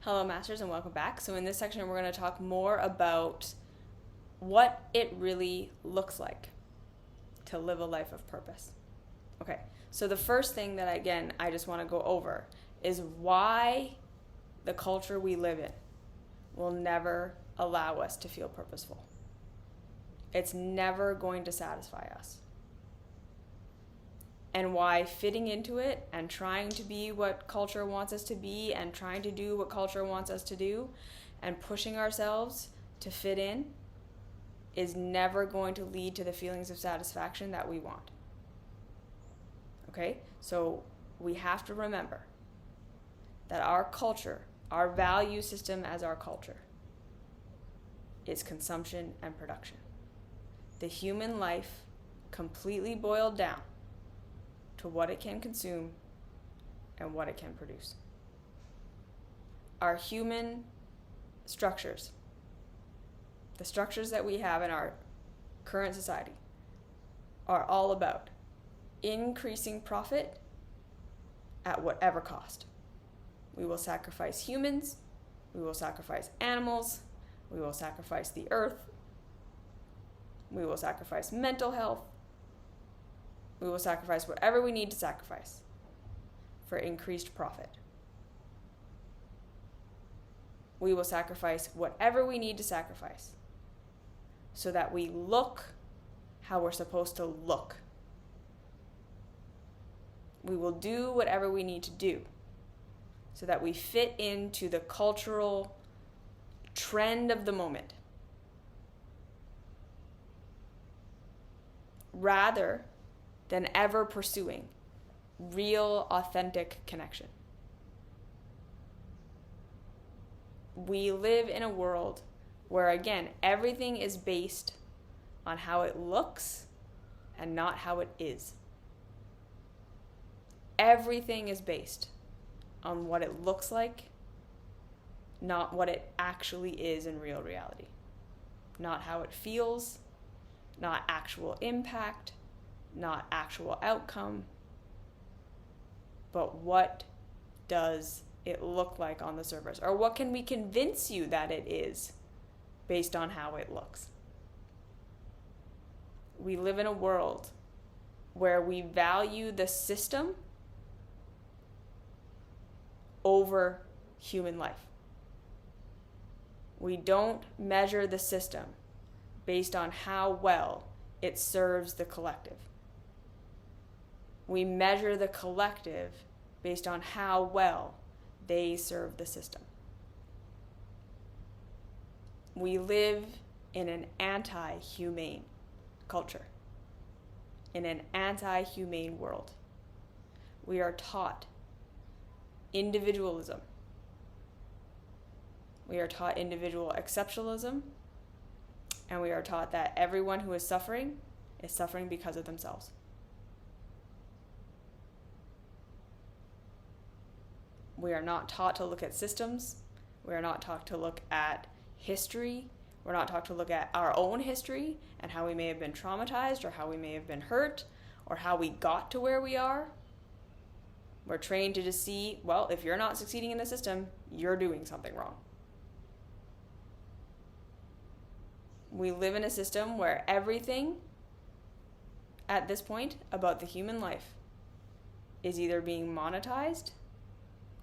Hello, Masters, and welcome back. So in this section, we're going to talk more about what it really looks like to live a life of purpose. Okay, so the first thing that, again, I just want to go over is why the culture we live in will never allow us to feel purposeful. It's never going to satisfy us. And why fitting into it and trying to be what culture wants us to be and trying to do what culture wants us to do and pushing ourselves to fit in is never going to lead to the feelings of satisfaction that we want. Okay? So we have to remember that our culture, our value system as our culture, is consumption and production. The human life completely boiled down to what it can consume and what it can produce. Our human structures, the structures that we have in our current society, are all about increasing profit at whatever cost. We will sacrifice humans, we will sacrifice animals, we will sacrifice the earth, we will sacrifice mental health, we will sacrifice whatever we need to sacrifice for increased profit. We will sacrifice whatever we need to sacrifice so that we look how we're supposed to look. We will do whatever we need to do so that we fit into the cultural trend of the moment, rather than ever pursuing real, authentic connection. We live in a world where, again, everything is based on how it looks and not how it is. Everything is based on what it looks like, not what it actually is in real reality. Not how it feels, not actual impact, not actual outcome, but what does it look like on the surface? Or what can we convince you that it is based on how it looks? We live in a world where we value the system over human life. We don't measure the system based on how well it serves the collective. We measure the collective based on how well they serve the system. We live in an anti-humane culture, in an anti-humane world. We are taught individualism. We are taught individual exceptionalism, and we are taught that everyone who is suffering because of themselves. We are not taught to look at systems. We are not taught to look at history. We're not taught to look at our own history and how we may have been traumatized or how we may have been hurt or how we got to where we are. We're trained to just see, well, if you're not succeeding in the system, you're doing something wrong. We live in a system where everything at this point about the human life is either being monetized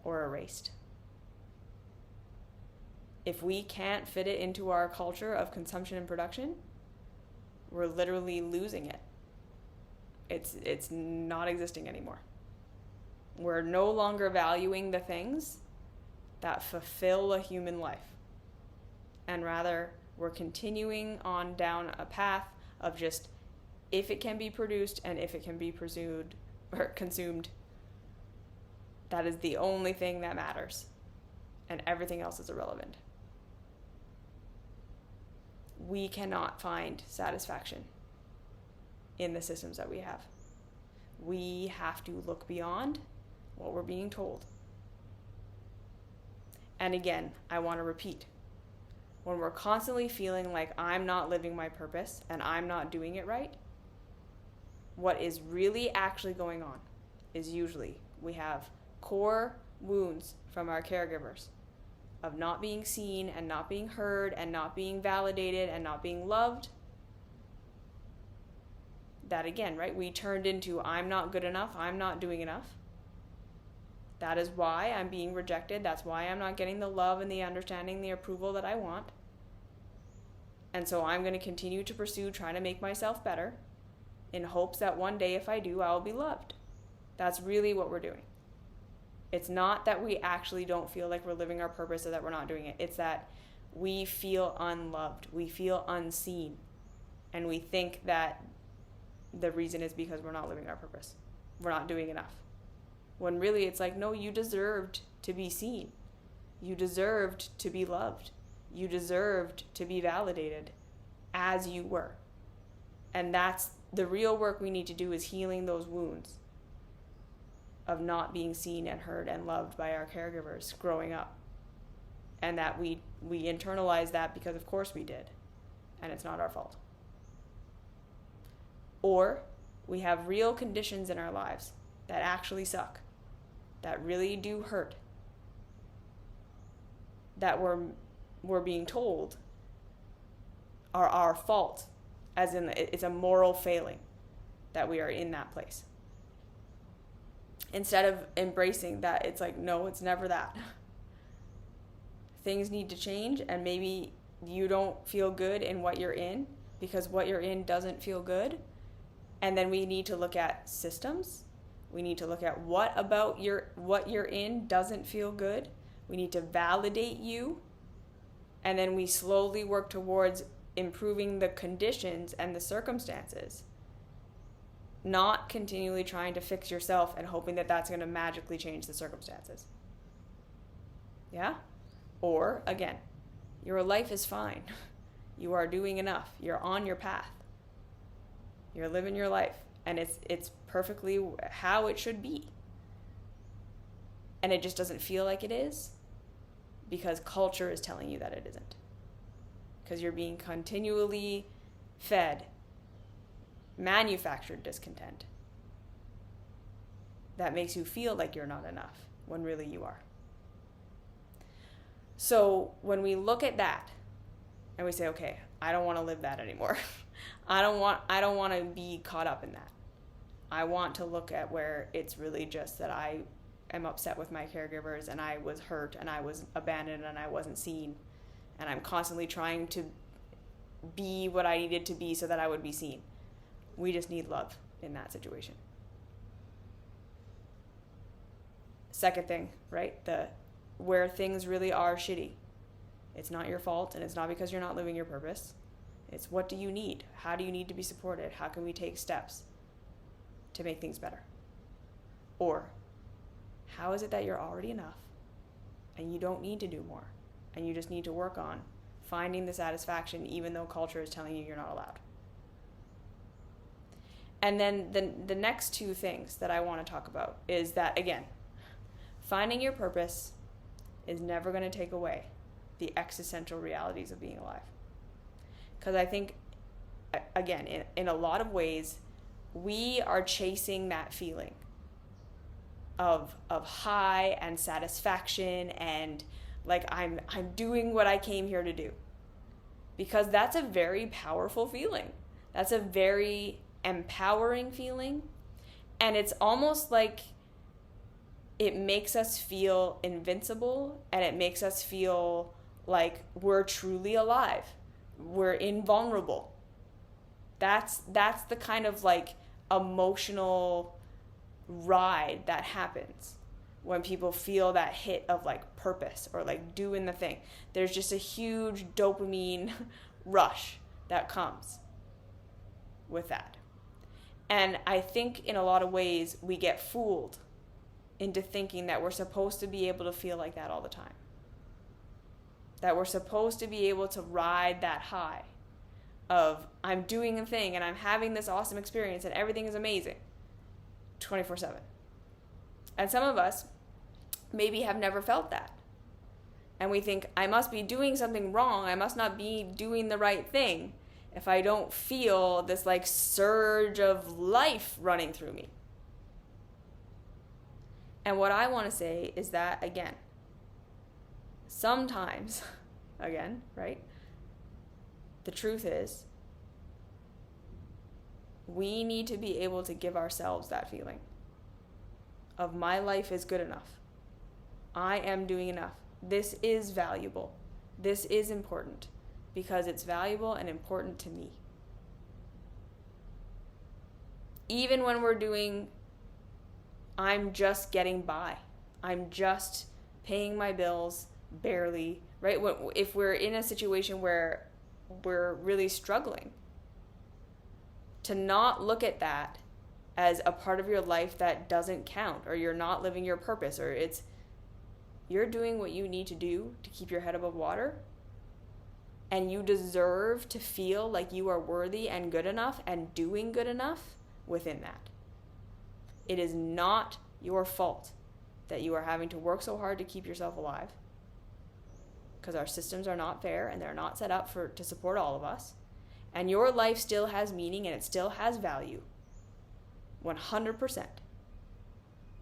or erased. If we can't fit it into our culture of consumption and production, we're literally losing it. It's not existing anymore. We're no longer valuing the things that fulfill a human life. And rather, we're continuing on down a path of just if it can be produced and if it can be pursued or consumed, that is the only thing that matters, and everything else is irrelevant. We cannot find satisfaction in the systems that we have. We have to look beyond what we're being told. And again, I want to repeat, when we're constantly feeling like I'm not living my purpose and I'm not doing it right, what is really actually going on is usually we have core wounds from our caregivers of not being seen and not being heard and not being validated and not being loved, that again, right, we turned into I'm not good enough, I'm not doing enough. That is why I'm being rejected. That's why I'm not getting the love and the understanding, the approval that I want. And so I'm going to continue to pursue trying to make myself better in hopes that one day if I do, I will be loved. That's really what we're doing. It's not that we actually don't feel like we're living our purpose or that we're not doing it. It's that we feel unloved. We feel unseen. And we think that the reason is because we're not living our purpose. We're not doing enough. When really it's like, no, you deserved to be seen. You deserved to be loved. You deserved to be validated as you were. And that's the real work we need to do, is healing those wounds of not being seen and heard and loved by our caregivers growing up. And that we internalize that because of course we did. And it's not our fault. Or we have real conditions in our lives that actually suck, that really do hurt, that we're being told are our fault, as in it's a moral failing that we are in that place. Instead of embracing that, it's like, no, it's never that. Things need to change, and maybe you don't feel good in what you're in because what you're in doesn't feel good. And then we need to look at systems. We need to look at what about what you're in doesn't feel good. We need to validate you. And then we slowly work towards improving the conditions and the circumstances. Not continually trying to fix yourself and hoping that that's going to magically change the circumstances. Yeah? Or, again, your life is fine. You are doing enough. You're on your path. You're living your life, and it's perfectly how it should be. And it just doesn't feel like it is because culture is telling you that it isn't. Because you're being continually fed manufactured discontent that makes you feel like you're not enough when really you are. So when we look at that and we say, okay, I don't want to live that anymore. I don't want to be caught up in that. I want to look at where it's really just that I am upset with my caregivers and I was hurt and I was abandoned and I wasn't seen. And I'm constantly trying to be what I needed to be so that I would be seen. We just need love in that situation. Second thing, right? Where things really are shitty. It's not your fault, and it's not because you're not living your purpose. It's what do you need? How do you need to be supported? How can we take steps to make things better? Or how is it that you're already enough and you don't need to do more and you just need to work on finding the satisfaction even though culture is telling you you're not allowed? And then the next two things that I want to talk about is that, again, finding your purpose is never going to take away the existential realities of being alive. Because I think, again, in a lot of ways, we are chasing that feeling of high and satisfaction and like I'm doing what I came here to do. Because that's a very powerful feeling. That's a very empowering feeling. And it's almost like it makes us feel invincible, and it makes us feel like we're truly alive. We're invulnerable. That's the kind of like emotional ride that happens when people feel that hit of like purpose or like doing the thing. There's just a huge dopamine rush that comes with that. And I think in a lot of ways we get fooled into thinking that we're supposed to be able to feel like that all the time. That we're supposed to be able to ride that high of I'm doing a thing and I'm having this awesome experience and everything is amazing 24/7. And some of us maybe have never felt that. And we think I must be doing something wrong. I must not be doing the right thing if I don't feel this like surge of life running through me. And what I want to say is that, again, sometimes, again, right? The truth is, we need to be able to give ourselves that feeling of my life is good enough. I am doing enough. This is valuable. This is important because it's valuable and important to me. Even when we're doing, I'm just getting by. I'm just paying my bills barely, right? If we're in a situation where we're really struggling, to not look at that as a part of your life that doesn't count, or you're not living your purpose, or you're doing what you need to do to keep your head above water, and you deserve to feel like you are worthy and good enough and doing good enough within that. It is not your fault that you are having to work so hard to keep yourself alive, because our systems are not fair and they're not set up to support all of us. And your life still has meaning and it still has value. 100%.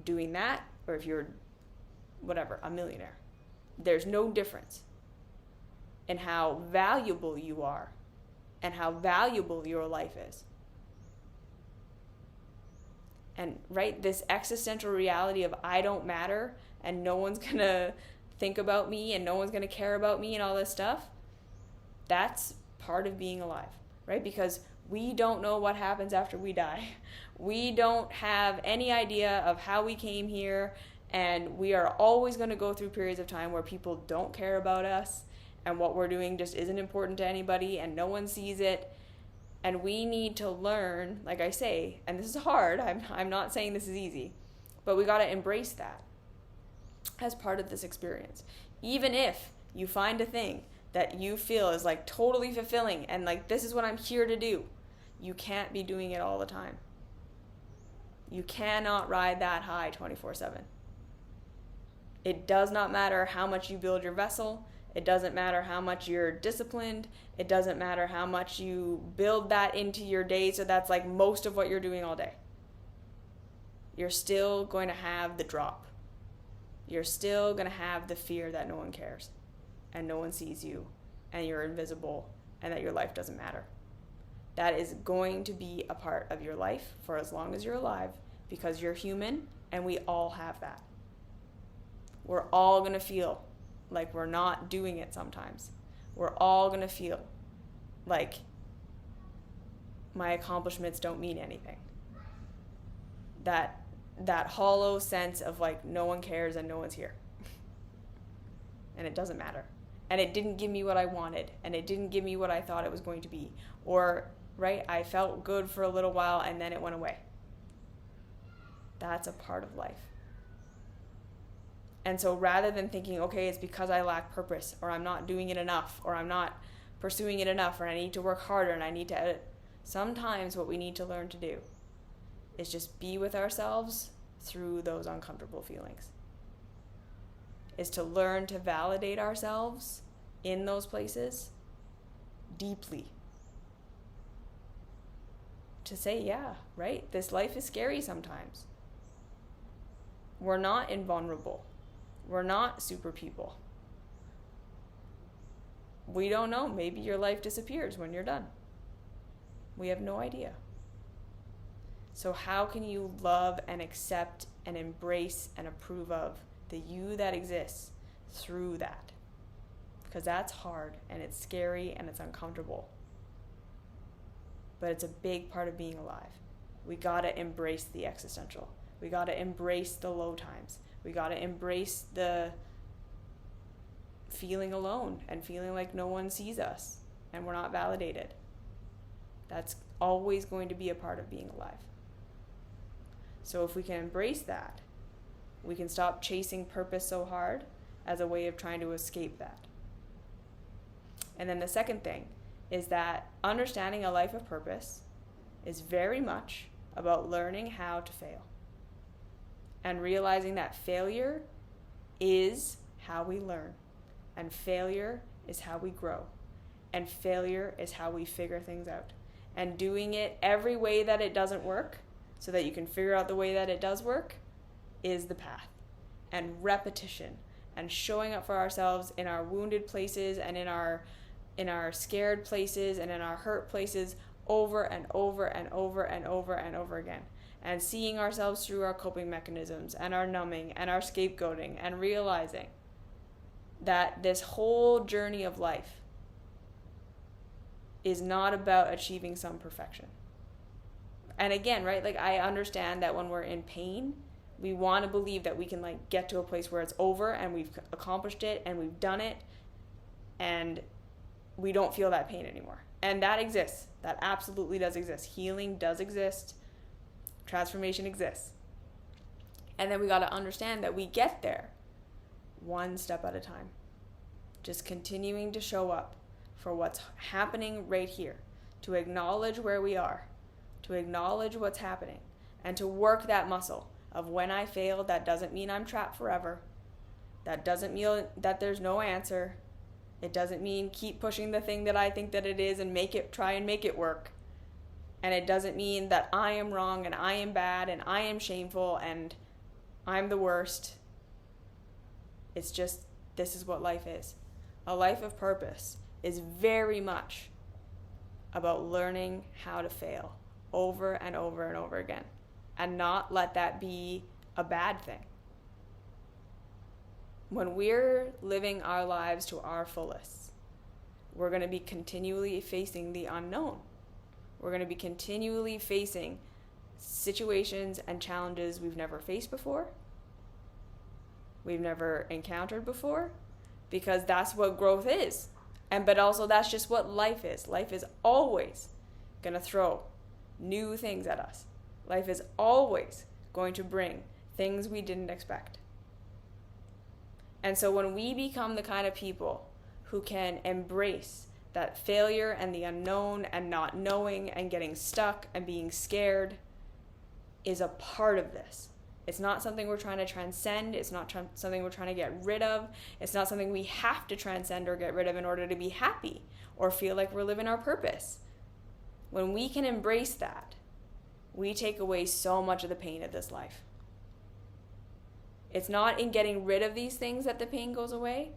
Doing that, or if you're, whatever, a millionaire, there's no difference in how valuable you are and how valuable your life is. And right, this existential reality of I don't matter and no one's gonna think about me and no one's gonna care about me and all this stuff, that's part of being alive, right? Because we don't know what happens after we die. We don't have any idea of how we came here, and we are always going to go through periods of time where people don't care about us and what we're doing just isn't important to anybody and no one sees it. And we need to learn, like I say, and this is hard, I'm not saying this is easy, but we got to embrace that as part of this experience. Even if you find a thing that you feel is like totally fulfilling and like this is what I'm here to do, you can't be doing it all the time. You cannot ride that high 24/7. It does not matter how much you build your vessel. It doesn't matter how much you're disciplined. It doesn't matter how much you build that into your day so that's like most of what you're doing all day. You're still going to have the drop. You're still going to have the fear that no one cares and no one sees you and you're invisible and that your life doesn't matter. That is going to be a part of your life for as long as you're alive, because you're human and we all have that. We're all going to feel like we're not doing it sometimes. We're all going to feel like my accomplishments don't mean anything. That hollow sense of like no one cares and no one's here. And it doesn't matter. And it didn't give me what I wanted, and it didn't give me what I thought it was going to be. Or, right, I felt good for a little while and then it went away. That's a part of life. And so rather than thinking, okay, it's because I lack purpose, or I'm not doing it enough, or I'm not pursuing it enough, or I need to work harder and I need to edit, sometimes what we need to learn to do is just be with ourselves through those uncomfortable feelings. Is to learn to validate ourselves in those places deeply. To say, yeah, right, this life is scary sometimes. We're not invulnerable. We're not super people. We don't know. Maybe your life disappears when you're done. We have no idea. So how can you love and accept and embrace and approve of the you that exists through that? Because that's hard and it's scary and it's uncomfortable. But it's a big part of being alive. We gotta embrace the existential. We gotta embrace the low times. We gotta embrace the feeling alone and feeling like no one sees us and we're not validated. That's always going to be a part of being alive. So if we can embrace that, we can stop chasing purpose so hard as a way of trying to escape that. And then the second thing is that understanding a life of purpose is very much about learning how to fail and realizing that failure is how we learn, and failure is how we grow, and failure is how we figure things out. And doing it every way that it doesn't work so that you can figure out the way that it does work is the path. And repetition and showing up for ourselves in our wounded places and in our scared places and in our hurt places over and over and over and over and over again. And seeing ourselves through our coping mechanisms and our numbing and our scapegoating, and realizing that this whole journey of life is not about achieving some perfection. And again, right, like I understand that when we're in pain, we want to believe that we can like get to a place where it's over and we've accomplished it and we've done it and we don't feel that pain anymore. And that exists. That absolutely does exist. Healing does exist. Transformation exists. And then we got to understand that we get there one step at a time. Just continuing to show up for what's happening right here. To acknowledge where we are. To acknowledge what's happening. And to work that muscle of when I failed, that doesn't mean I'm trapped forever. That doesn't mean that there's no answer. It doesn't mean keep pushing the thing that I think that it is and try and make it work. And it doesn't mean that I am wrong and I am bad and I am shameful and I'm the worst. It's just, this is what life is. A life of purpose is very much about learning how to fail over and over and over again, and not let that be a bad thing. When we're living our lives to our fullest, we're going to be continually facing the unknown. We're going to be continually facing situations and challenges we've never faced before, we've never encountered before, because that's what growth is. But also that's just what life is. Life is always going to throw new things at us. Life is always going to bring things we didn't expect. And so when we become the kind of people who can embrace that failure and the unknown and not knowing and getting stuck and being scared is a part of this. It's not something we're trying to transcend. It's not something we're trying to get rid of. It's not something we have to transcend or get rid of in order to be happy or feel like we're living our purpose. When we can embrace that, we take away so much of the pain of this life. It's not in getting rid of these things that the pain goes away.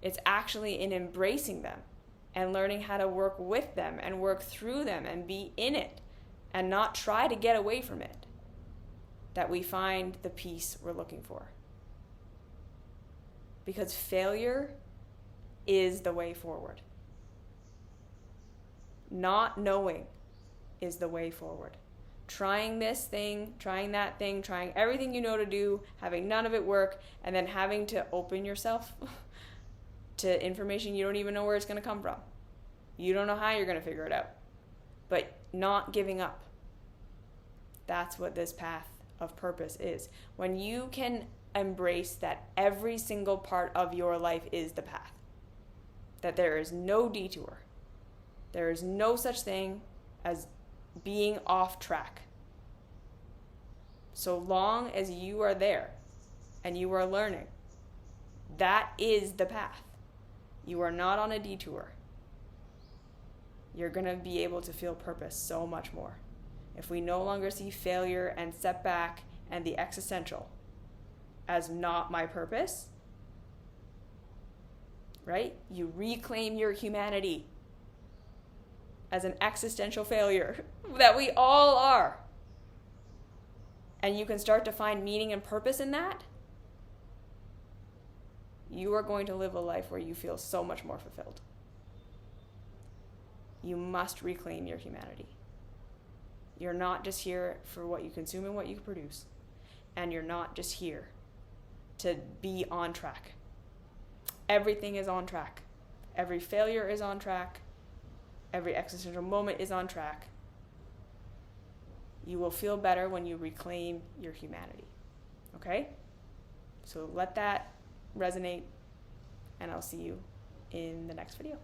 It's actually in embracing them and learning how to work with them and work through them and be in it and not try to get away from it that we find the peace we're looking for. Because failure is the way forward. Not knowing is the way forward. Trying this thing, trying that thing, trying everything you know to do, having none of it work, and then having to open yourself to information you don't even know where it's going to come from. You don't know how you're going to figure it out. But not giving up. That's what this path of purpose is. When you can embrace that every single part of your life is the path. That there is no detour. There is no such thing as being off track. So long as you are there and you are learning, that is the path. You are not on a detour. You're going to be able to feel purpose so much more. If we no longer see failure and setback and the existential as not my purpose, right? You reclaim your humanity as an existential failure that we all are. And you can start to find meaning and purpose in that. You are going to live a life where you feel so much more fulfilled. You must reclaim your humanity. You're not just here for what you consume and what you produce. And you're not just here to be on track. Everything is on track. Every failure is on track. Every existential moment is on track. You will feel better when you reclaim your humanity. Okay? So let that resonate, and I'll see you in the next video.